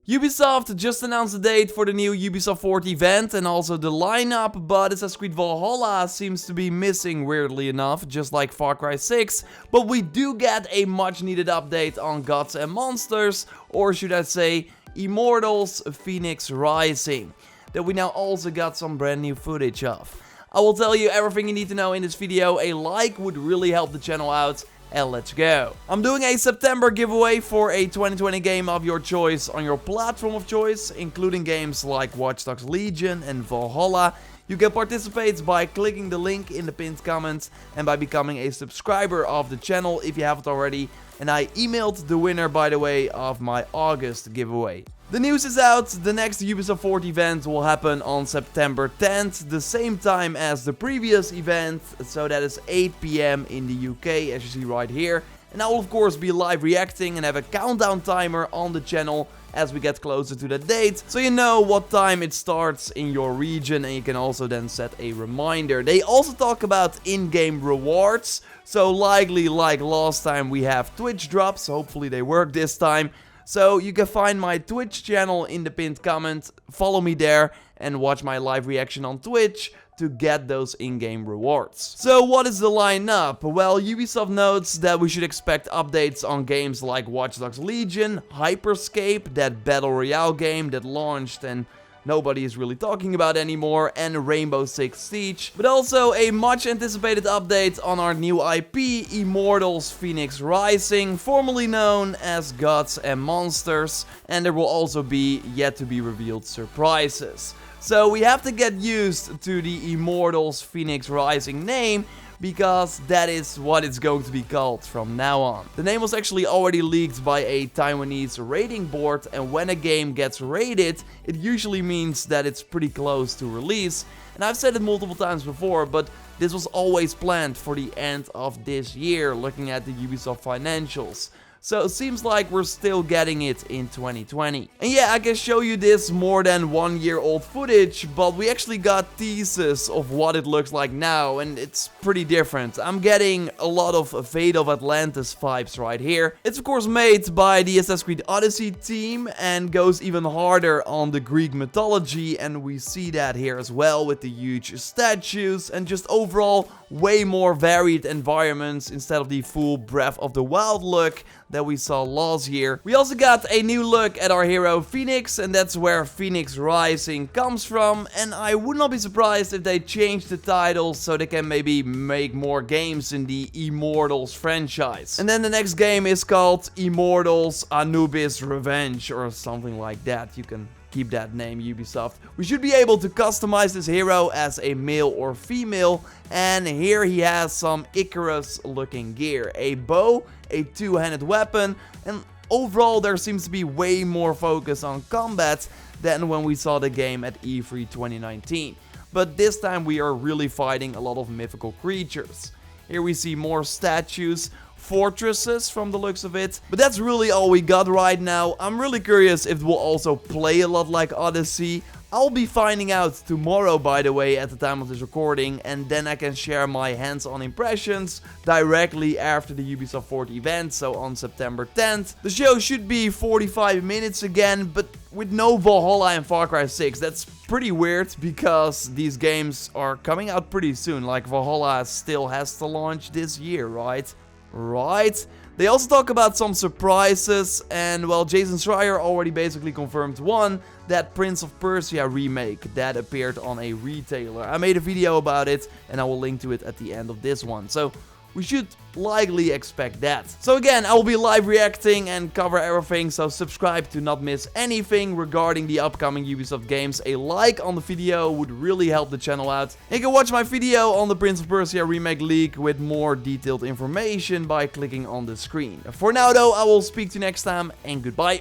Ubisoft just announced the date for the new Ubisoft Forward event and also the lineup, but Assassin's Creed Valhalla seems to be missing weirdly enough, just like Far Cry 6. But we do get a much needed update on Gods and Monsters, or should I say Immortals Fenyx Rising, that we now also got some brand new footage of. I will tell you everything you need to know in this video. A like would really help the channel out. And let's go. I'm doing a September giveaway for a 2020 game of your choice on your platform of choice, including games like Watch Dogs Legion and Valhalla. You can participate by clicking the link in the pinned comments and by becoming a subscriber of the channel if you haven't already. And I emailed the winner, by the way, of my August giveaway. The news is out. The next Ubisoft Forward event will happen on September 10th, the same time as the previous event, so that is 8 PM in the UK, as you see right here. And I will of course be live reacting and have a countdown timer on the channel as we get closer to the date, so you know what time it starts in your region, and you can also then set a reminder. They also talk about in-game rewards, so likely like last time we have Twitch drops, hopefully they work this time. So you can find my Twitch channel in the pinned comment, follow me there and watch my live reaction on Twitch to get those in-game rewards. So what is the lineup? Well, Ubisoft notes that we should expect updates on games like Watch Dogs Legion, Hyperscape, that Battle Royale game that launched and nobody is really talking about anymore, and Rainbow Six Siege. But also a much anticipated update on our new IP, Immortals Fenyx Rising, formerly known as Gods and Monsters. And there will also be yet to be revealed surprises. So we have to get used to the Immortals Fenyx Rising name, because that is what it's going to be called from now on. The name was actually already leaked by a Taiwanese rating board, and when a game gets rated, it usually means that it's pretty close to release. And I've said it multiple times before, but this was always planned for the end of this year, looking at the Ubisoft financials. So it seems like we're still getting it in 2020. And yeah, I can show you this more than 1 year old footage, but we actually got teases of what it looks like now, and it's pretty different. I'm getting a lot of Fate of Atlantis vibes right here. It's of course made by the Assassin's Creed Odyssey team and goes even harder on the Greek mythology, and we see that here as well with the huge statues and just overall way more varied environments instead of the full Breath of the Wild look that we saw last year. We also got a new look at our hero Fynx, and that's where Fenyx Rising comes from, and I would not be surprised if they change the title so they can maybe make more games in the Immortals franchise. And then the next game is called Immortals Anubis Revenge or something like that. You can keep that name, Ubisoft. We should be able to customize this hero as a male or female, and here he has some Icarus looking gear, a bow, a two-handed weapon, and overall there seems to be way more focus on combat than when we saw the game at E3 2019. But this time we are really fighting a lot of mythical creatures. Here we see more statues, fortresses from the looks of it. But that's really all we got right now. I'm really curious if it will also play a lot like Odyssey. I'll be finding out tomorrow, by the way, at the time of this recording, and then I can share my hands-on impressions directly after the Ubisoft Forward event, so on September 10th. The show should be 45 minutes again, but with no Valhalla and Far Cry 6. That's pretty weird, because these games are coming out pretty soon. Like, Valhalla still has to launch this year, right? Right. They also talk about some surprises, and well, Jason Schreier already basically confirmed one, that Prince of Persia remake that appeared on a retailer. I made a video about it and I will link to it at the end of this one. So we should likely expect that. So again, I will be live reacting and cover everything, so subscribe to not miss anything regarding the upcoming Ubisoft games. A like on the video would really help the channel out. And you can watch my video on the Prince of Persia remake leak with more detailed information by clicking on the screen. For now though, I will speak to you next time, and goodbye.